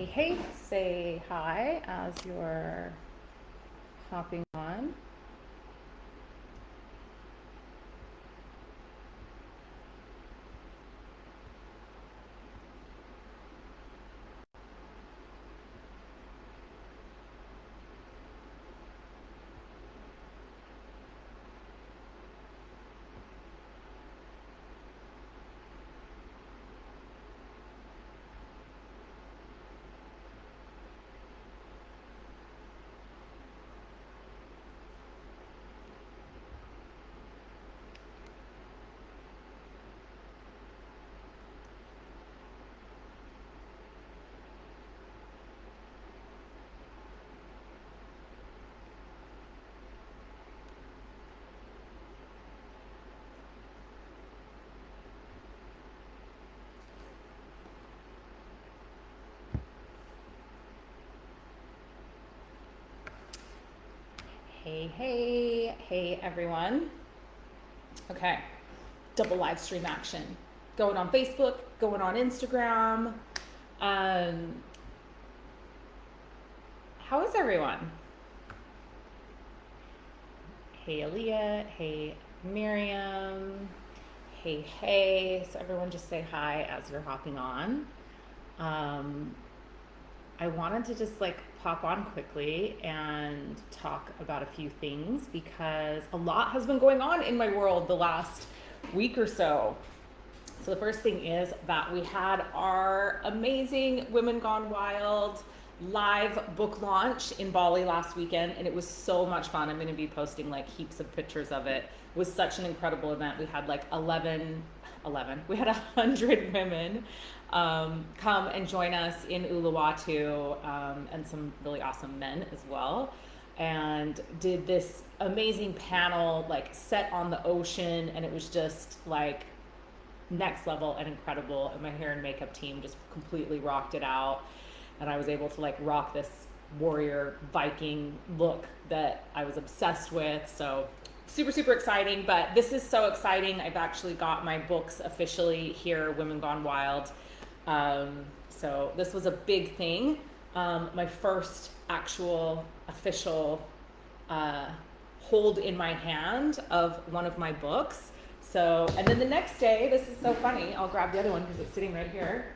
Hey, say hi as you're hopping on. Hey, everyone. Okay, double live stream action. Going on Facebook, going on Instagram. Um, how is everyone? Hey, Leah. Hey, Miriam. Hey. So, everyone just say hi as you're hopping on. Um, I wanted to just pop on quickly and talk about a few things because a lot has been going on in my world the last week or so. So the first thing is that we had our amazing Women Gone Wild live book launch in Bali last weekend, and it was so much fun. I'm going to be posting heaps of pictures of it. It was such an incredible event. We had 11, we had 100 women come and join us in Uluwatu, and some really awesome men as well, and did this amazing panel set on the ocean, and it was just next level and incredible, and my hair and makeup team just completely rocked it out, and I was able to rock this warrior Viking look that I was obsessed with. So super exciting. But this is so exciting, I've actually got my books officially here, Women Gone Wild. So this was a big thing, my first actual official hold in my hand of one of my books. So, and then the next day, this is so funny, I'll grab the other one because it's sitting right here.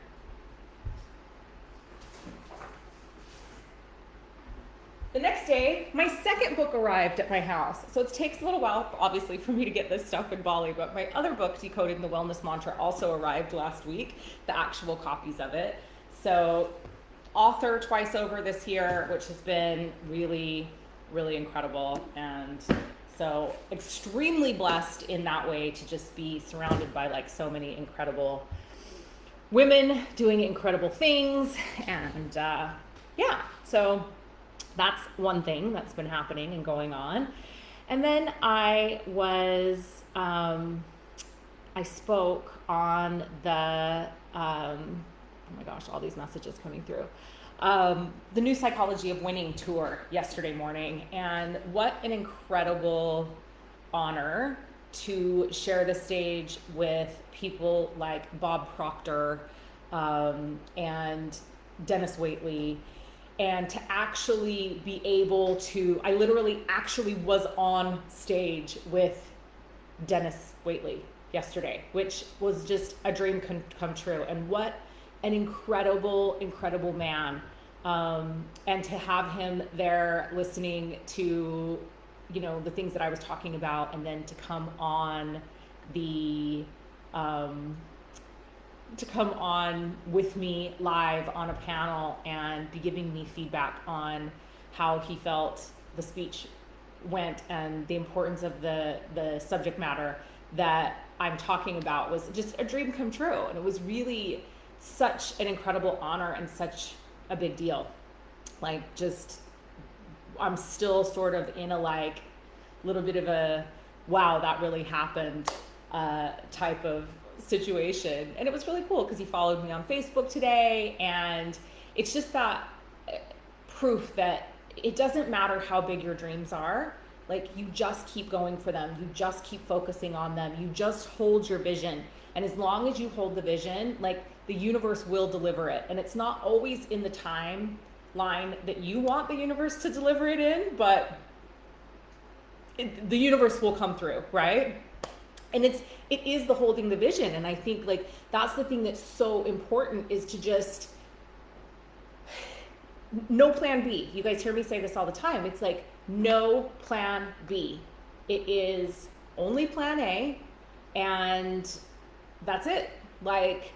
The next day, my second book arrived at my house. So it takes a little while, obviously, for me to get this stuff in Bali, but my other book, Decoding the Wellness Mantra, also arrived last week, the actual copies of it. So author twice over this year, which has been really incredible. And so extremely blessed in that way to just be surrounded by so many incredible women doing incredible things. And yeah, so that's one thing that's been happening and going on. And then I spoke on the, oh my gosh, all these messages coming through. The New Psychology of Winning tour yesterday morning, and what an incredible honor to share the stage with people like Bob Proctor, and Dennis Waitley, and to actually be able to, I literally actually was on stage with Dennis Waitley yesterday, which was just a dream come true. And what an incredible man. And to have him there listening to, the things that I was talking about, and then to come on with me live on a panel and be giving me feedback on how he felt the speech went and the importance of the subject matter that I'm talking about was just a dream come true. And it was really such an incredible honor and such a big deal. I'm still sort of in a little bit of a wow, that really happened type of situation. And it was really cool because he followed me on Facebook today, and it's just that proof that it doesn't matter how big your dreams are. You just keep going for them, you just keep focusing on them, you just hold your vision, and as long as you hold the vision, the universe will deliver it. And it's not always in the timeline that you want the universe to deliver it in, but the universe will come through, right? And it is the holding the vision. And I think like that's the thing that's so important, is to just no plan B. You guys hear me say this all the time. It's like no plan B. It is only plan A, and that's it. Like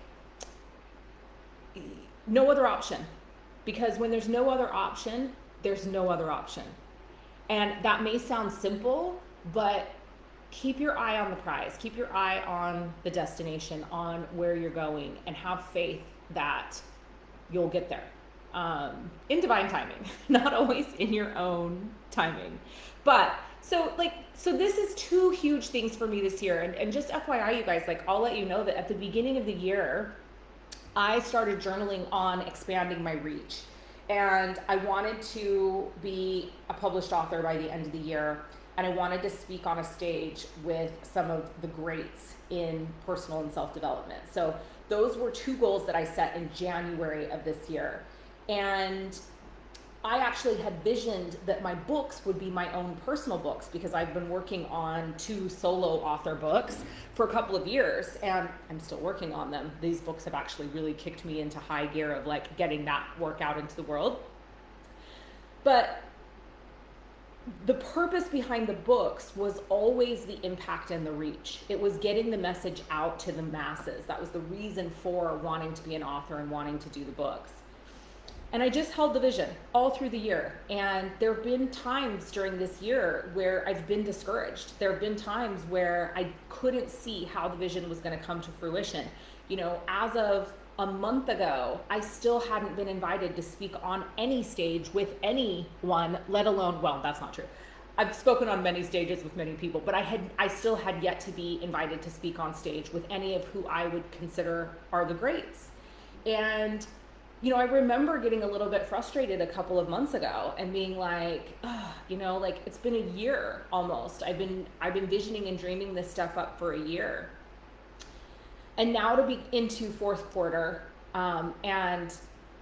no other option. Because when there's no other option, there's no other option. And that may sound simple, but keep your eye on the prize. Keep your eye on the destination, on where you're going, and have faith that you'll get there. In divine timing, not always in your own timing. But so this is two huge things for me this year. And just FYI, you guys, like I'll let you know that at the beginning of the year, I started journaling on expanding my reach. And I wanted to be a published author by the end of the year. And I wanted to speak on a stage with some of the greats in personal and self-development. So those were two goals that I set in January of this year. And I actually had visioned that my books would be my own personal books, because I've been working on 2 solo author books for a couple of years, and I'm still working on them. These books have actually really kicked me into high gear of like getting that work out into the world. But the purpose behind the books was always the impact and the reach. It was getting the message out to the masses. That was the reason for wanting to be an author and wanting to do the books. And I just held the vision all through the year. And there have been times during this year where I've been discouraged. There have been times where I couldn't see how the vision was going to come to fruition. You know, as of a month ago, I still hadn't been invited to speak on any stage with anyone, let alone, well, that's not true. I've spoken on many stages with many people, but I still had yet to be invited to speak on stage with any of who I would consider are the greats. And you know, I remember getting a little bit frustrated a couple of months ago and being like, you know, like it's been a year almost. I've been visioning and dreaming this stuff up for a year. And now to be into fourth quarter, and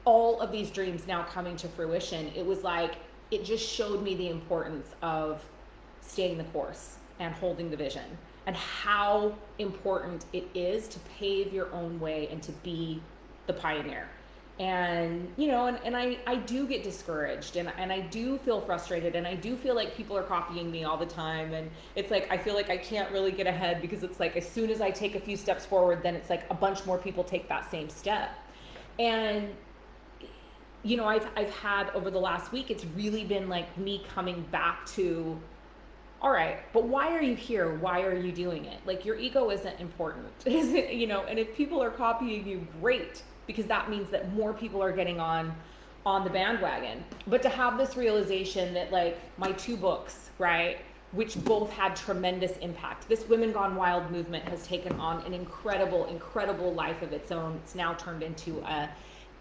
all of these dreams now coming to fruition, it was like, it just showed me the importance of staying the course and holding the vision, and how important it is to pave your own way and to be the pioneer. And, you know, and I do get discouraged, and I do feel frustrated, and I do feel like people are copying me all the time. And it's like, I feel like I can't really get ahead, because it's like, as soon as I take a few steps forward, then it's like a bunch more people take that same step. And, you know, I've had over the last week, it's really been like me coming back to, all right, but why are you here? Why are you doing it? Like, your ego isn't important, isn't, you know, and if people are copying you, great, because that means that more people are getting on the bandwagon. But to have this realization that like my 2 books, right, which both had tremendous impact. This Women Gone Wild movement has taken on an incredible, incredible life of its own. It's now turned into a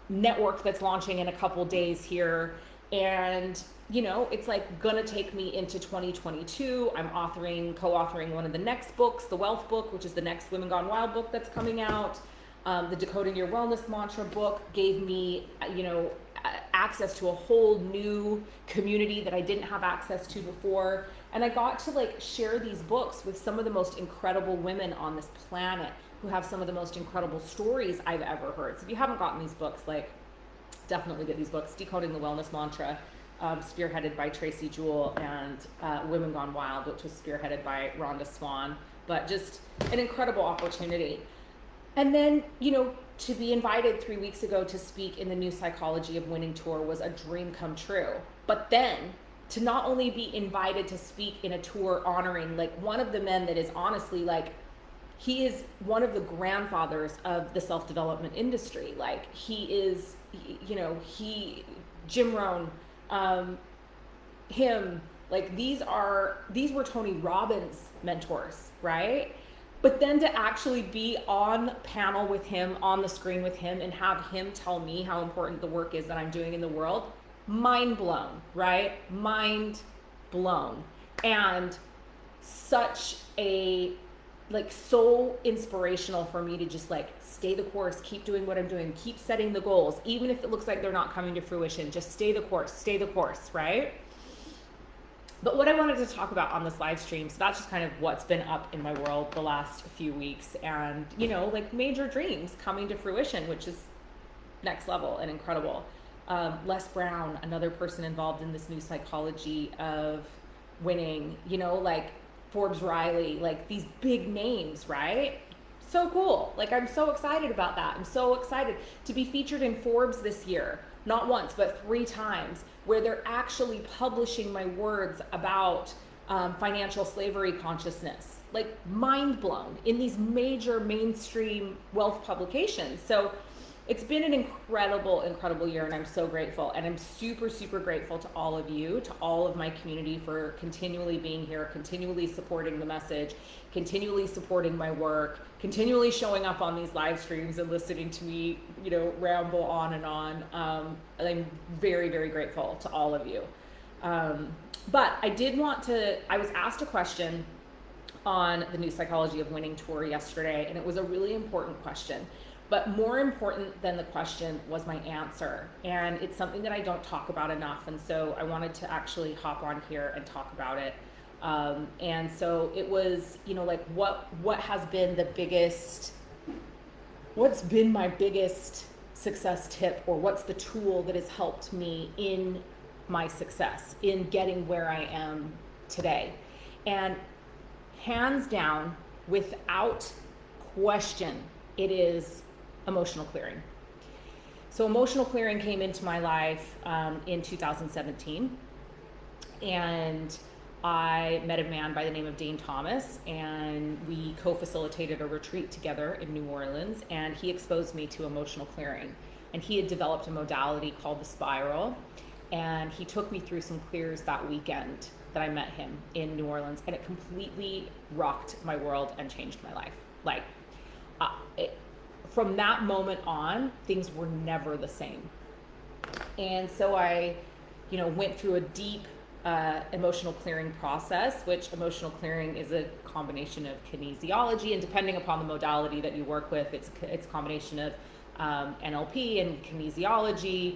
network that's launching in a couple days here. And, you know, it's like gonna take me into 2022. I'm co-authoring one of the next books, the Wealth book, which is the next Women Gone Wild book that's coming out. The Decoding Your Wellness Mantra book gave me, you know, access to a whole new community that I didn't have access to before. And I got to like share these books with some of the most incredible women on this planet, who have some of the most incredible stories I've ever heard. So if you haven't gotten these books, like, definitely get these books. Decoding the Wellness Mantra, spearheaded by Tracy Jewell, and Women Gone Wild, which was spearheaded by Rhonda Swan. But just an incredible opportunity. And then, you know, to be invited 3 weeks ago to speak in the New Psychology of Winning tour was a dream come true. But then to not only be invited to speak in a tour honoring like one of the men that is honestly like, he is one of the grandfathers of the self-development industry. Like, he is, you know, Jim Rohn, him, like these were Tony Robbins' mentors, right? But then to actually be on panel with him, on the screen with him, and have him tell me how important the work is that I'm doing in the world, mind blown, right? Mind blown. And such a like so inspirational for me to just like stay the course, keep doing what I'm doing, keep setting the goals, even if it looks like they're not coming to fruition, just stay the course, right? But what I wanted to talk about on this live stream, so that's just kind of what's been up in my world the last few weeks, and like major dreams coming to fruition, which is next level and incredible. Les Brown, another person involved in this new psychology of winning, like Forbes Riley, like these big names, right? So cool. Like, I'm so excited about that. I'm so excited to be featured in Forbes this year, not once, but 3 times, where they're actually publishing my words about financial slavery consciousness. Like, mind blown in these major mainstream wealth publications. So it's been an incredible year, and I'm so grateful. And I'm super, super grateful to all of you, to all of my community, for continually being here, continually supporting the message, continually supporting my work, continually showing up on these live streams and listening to me, ramble on and on. I'm very, very grateful to all of you. But I was asked a question on the New Psychology of Winning tour yesterday, and it was a really important question. But more important than the question was my answer. And it's something that I don't talk about enough. And so I wanted to actually hop on here and talk about it. And so it was, like what has been what's been my biggest success tip, or what's the tool that has helped me in my success, in getting where I am today. And hands down, without question, it is emotional clearing. So emotional clearing came into my life in 2017, and I met a man by the name of Dane Thomas, and we co-facilitated a retreat together in New Orleans, and he exposed me to emotional clearing. And he had developed a modality called the spiral, and he took me through some clears that weekend that I met him in New Orleans, and it completely rocked my world and changed my life. Like, from that moment on, things were never the same. And so I, went through a deep emotional clearing process, which emotional clearing is a combination of kinesiology, and depending upon the modality that you work with, it's a combination of NLP and kinesiology,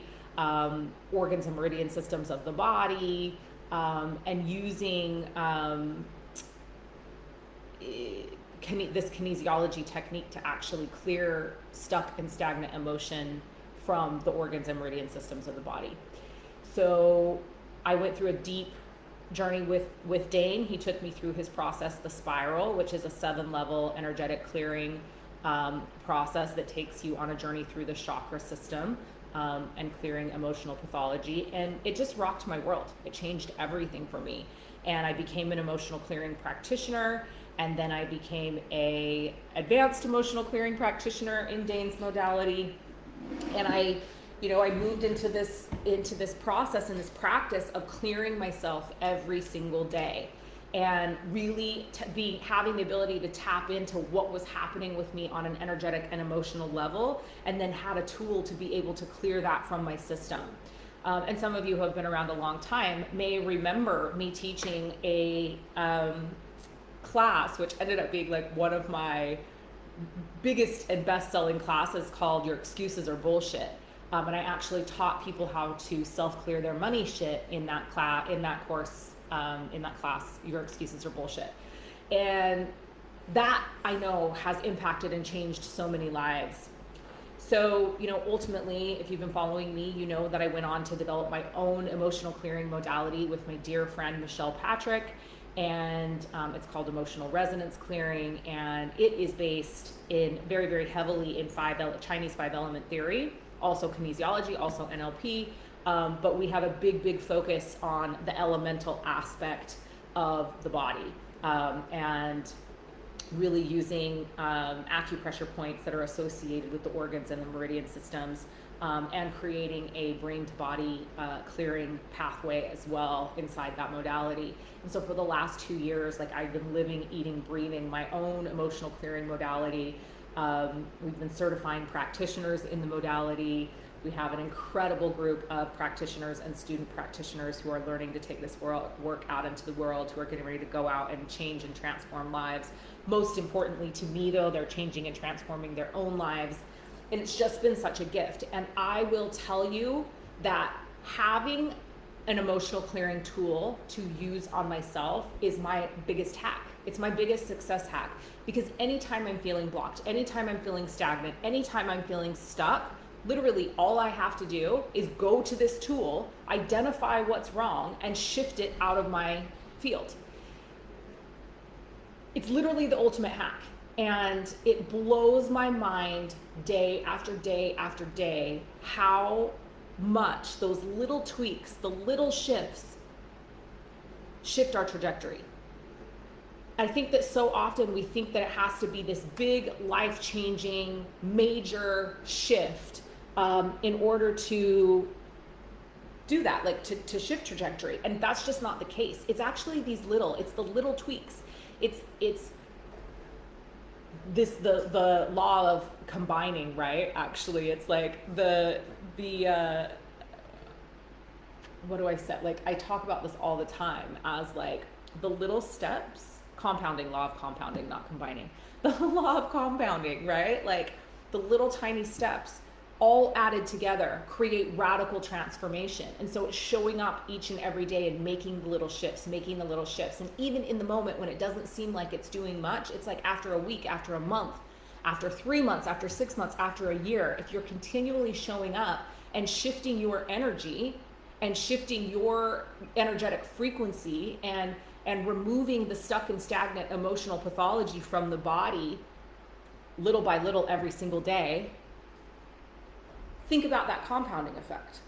organs and meridian systems of the body, and using this kinesiology technique to actually clear stuck and stagnant emotion from the organs and meridian systems of the body. So I went through a deep journey with Dane. He took me through his process, the spiral, which is a 7-level energetic clearing process that takes you on a journey through the chakra system and clearing emotional pathology. And it just rocked my world. It changed everything for me. And I became an emotional clearing practitioner. And then I became a advanced emotional clearing practitioner in Dane's modality. And I moved into this process and this practice of clearing myself every single day, and really having the ability to tap into what was happening with me on an energetic and emotional level, and then had a tool to be able to clear that from my system. And some of you who have been around a long time may remember me teaching a class, which ended up being like one of my biggest and best-selling classes, called Your Excuses Are Bullshit. And I actually taught people how to self-clear their money shit in that class, Your Excuses Are Bullshit. And that, I know, has impacted and changed so many lives. So, ultimately, if you've been following me, you know that I went on to develop my own emotional clearing modality with my dear friend, Michelle Patrick. And it's called emotional resonance clearing, and it is based in very, very heavily in Chinese 5-element theory, also kinesiology, also NLP, but we have a big focus on the elemental aspect of the body, and really using acupressure points that are associated with the organs and the meridian systems, and creating a brain to body clearing pathway as well inside that modality. And so for the last 2 years, like, I've been living, eating, breathing my own emotional clearing modality. We've been certifying practitioners in the modality. We have an incredible group of practitioners and student practitioners who are learning to take this work out into the world, who are getting ready to go out and change and transform lives. Most importantly to me, though, they're changing and transforming their own lives. And it's just been such a gift. And I will tell you that having an emotional clearing tool to use on myself is my biggest hack. It's my biggest success hack, because anytime I'm feeling blocked, anytime I'm feeling stagnant, anytime I'm feeling stuck, literally all I have to do is go to this tool, identify what's wrong, and shift it out of my field. It's literally the ultimate hack. And it blows my mind day after day after day how much those little tweaks, the little shifts, shift our trajectory. I think that so often we think that it has to be this big, life-changing, major shift in order to do that, like to shift trajectory. And that's just not the case. It's actually it's the little tweaks. It's the law of combining, right? Actually, it's like the what do I say? Like, I talk about this all the time as like the little steps, law of compounding, not combining. The law of compounding, right? Like the little tiny steps all added together create radical transformation. And so it's showing up each and every day and making the little shifts. And even in the moment when it doesn't seem like it's doing much, it's like after a week, after a month, after 3 months, after 6 months, after a year, if you're continually showing up and shifting your energy and shifting your energetic frequency and removing the stuck and stagnant emotional pathology from the body little by little every single day, think about that compounding effect.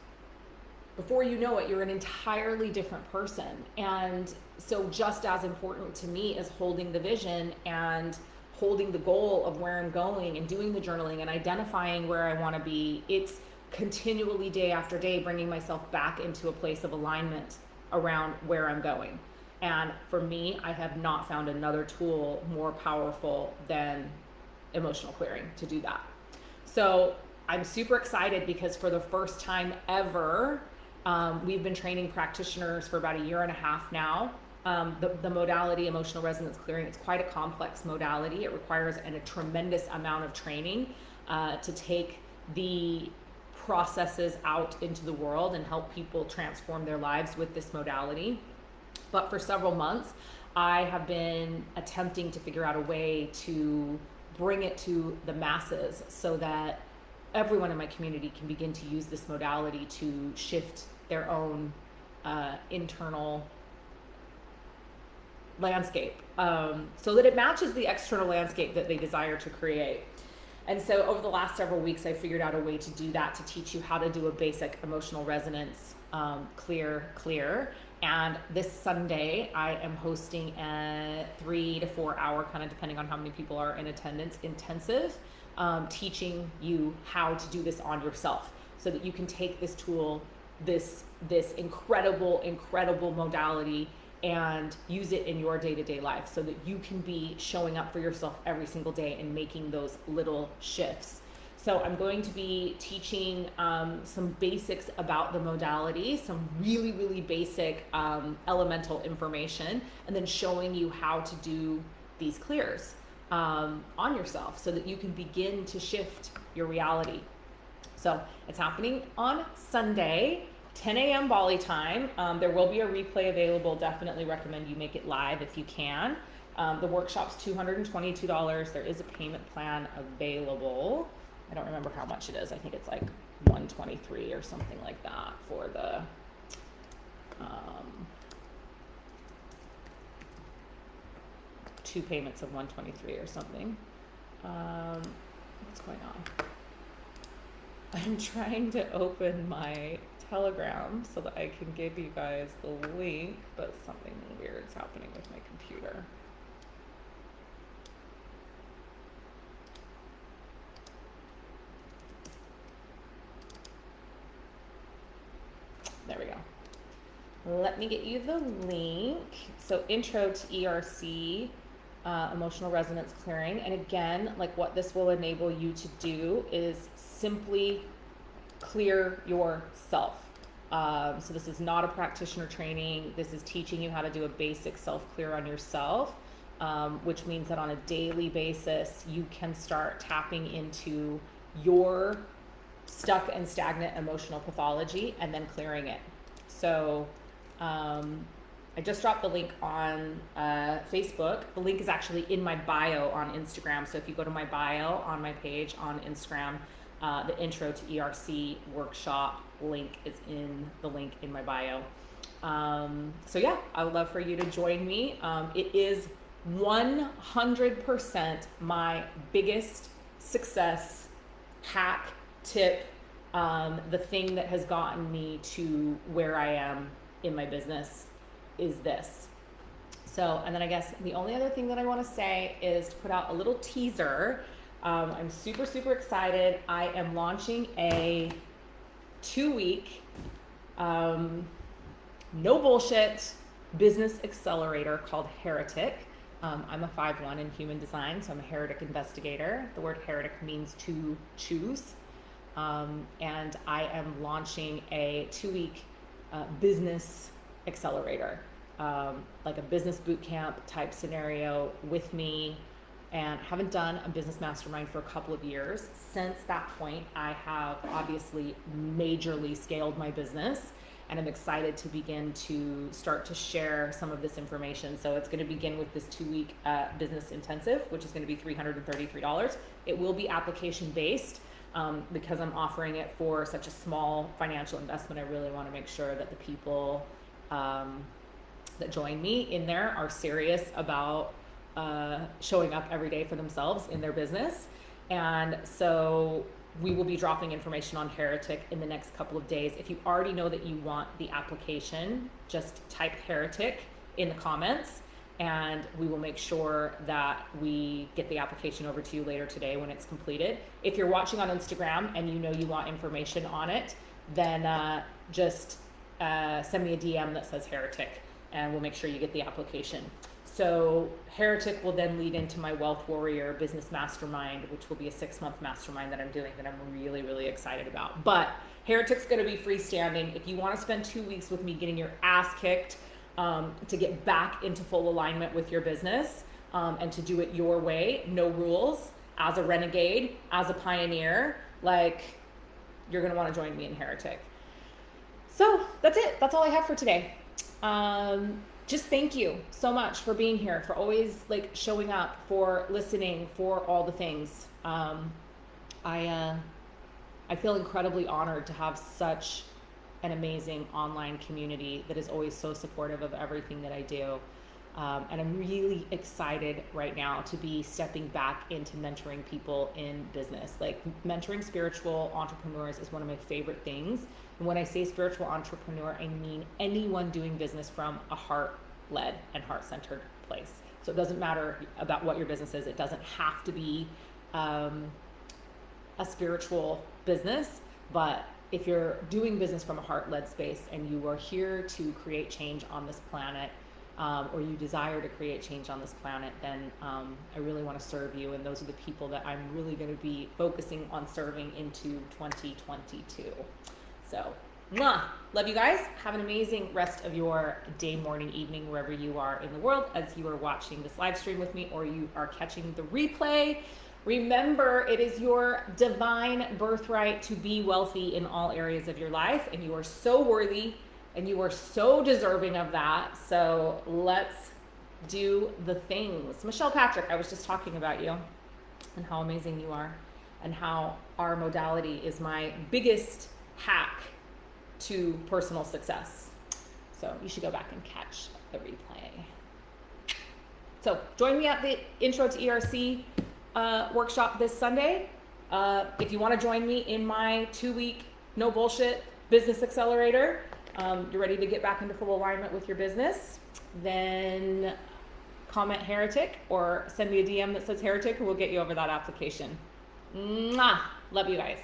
Before you know it, you're an entirely different person. And so just as important to me as holding the vision and holding the goal of where I'm going and doing the journaling and identifying where I want to be, it's continually day after day bringing myself back into a place of alignment around where I'm going. And for me, I have not found another tool more powerful than emotional clearing to do that. So I'm super excited because for the first time ever, we've been training practitioners for about 1.5 years now. The modality emotional resonance clearing, it's quite a complex modality. It requires a tremendous amount of training to take the processes out into the world and help people transform their lives with this modality. But for several months, I have been attempting to figure out a way to bring it to the masses so that everyone in my community can begin to use this modality to shift their own internal landscape so that it matches the external landscape that they desire to create. And so over the last several weeks, I figured out a way to do that, to teach you how to do a basic emotional resonance clear. And this Sunday, I am hosting a 3 to 4 hour, kind of depending on how many people are in attendance, intensive, teaching you how to do this on yourself so that you can take this tool, this incredible modality, and use it in your day-to-day life so that you can be showing up for yourself every single day and making those little shifts. So I'm going to be teaching some basics about the modality, some really basic elemental information, and then showing you how to do these clears on yourself so that you can begin to shift your reality. So it's happening on Sunday, 10 a.m. Bali time. There will be a replay available. Definitely recommend you make it live if you can. The workshop's $222. There is a payment plan available. I don't remember how much it is. I think it's like $123 or something like that for the two payments of $123 or something. What's going on? I'm trying to open my Telegram so that I can give you guys the link, but something weird's happening with my computer. There we go. Let me get you the link. So intro to ERC, emotional resonance clearing. And again, like what this will enable you to do is simply clear yourself. So this is not a practitioner training. This is teaching you how to do a basic self-clear on yourself, which means that on a daily basis, you can start tapping into your stuck and stagnant emotional pathology and then clearing it. So I just dropped the link on Facebook. The link is actually in my bio on Instagram. So if you go to my bio on my page on Instagram, the Intro to ERC workshop link is in the link in my bio. So yeah, I would love for you to join me. It is 100% my biggest success hack, tip, the thing that has gotten me to where I am in my business is this. So, and then I guess the only other thing that I want to say is to put out a little teaser. I'm super, super excited. I am launching a 2-week, no bullshit business accelerator called Heretic. I'm a 5-1 in human design, so I'm a heretic investigator. The word heretic means to choose. And I am launching a 2-week business accelerator, like a business boot camp type scenario with me. And haven't done a business mastermind for a couple of years. Since that point, I have obviously majorly scaled my business, and I'm excited to begin to start to share some of this information. So it's going to begin with this 2-week business intensive, which is going to be $333. It will be application based. Because I'm offering it for such a small financial investment, I really want to make sure that the people that join me in there are serious about showing up every day for themselves in their business. And so we will be dropping information on Heretic in the next couple of days. If you already know that you want the application, just type Heretic in the comments, and we will make sure that we get the application over to you later today when it's completed. If you're watching on Instagram and you know you want information on it, then just send me a DM that says Heretic, and we'll make sure you get the application. So Heretic will then lead into my Wealth Warrior Business Mastermind, which will be a 6-month mastermind that I'm doing that I'm really, really excited about. But Heretic's going to be freestanding. If you want to spend 2 weeks with me getting your ass kicked, to get back into full alignment with your business, and to do it your way, no rules, as a renegade, as a pioneer, like, you're going to want to join me in Heretic. So that's it. That's all I have for today. Just thank you so much for being here, for always like showing up, for listening, for all the things. I feel incredibly honored to have such an amazing online community that is always so supportive of everything that I do. And I'm really excited right now to be stepping back into mentoring people in business. Like, mentoring spiritual entrepreneurs is one of my favorite things. And when I say spiritual entrepreneur, I mean anyone doing business from a heart-led and heart-centered place. So it doesn't matter about what your business is. It doesn't have to be a spiritual business, but if you're doing business from a heart-led space and you are here to create change on this planet, or you desire to create change on this planet, then I really want to serve you. And those are the people that I'm really going to be focusing on serving into 2022. So, love you guys. Have an amazing rest of your day, morning, evening, wherever you are in the world as you are watching this live stream with me, or you are catching the replay. Remember, it is your divine birthright to be wealthy in all areas of your life, and you are so worthy and you are so deserving of that. So let's do the things. Michelle Patrick, I was just talking about you and how amazing you are, and how our modality is my biggest hack to personal success. So you should go back and catch the replay. So join me at the Intro to ERC workshop this Sunday. If you want to join me in my 2-week no bullshit business accelerator, you're ready to get back into full alignment with your business, then comment Heretic or send me a DM that says Heretic, and we'll get you over that application. Mwah! Love you guys.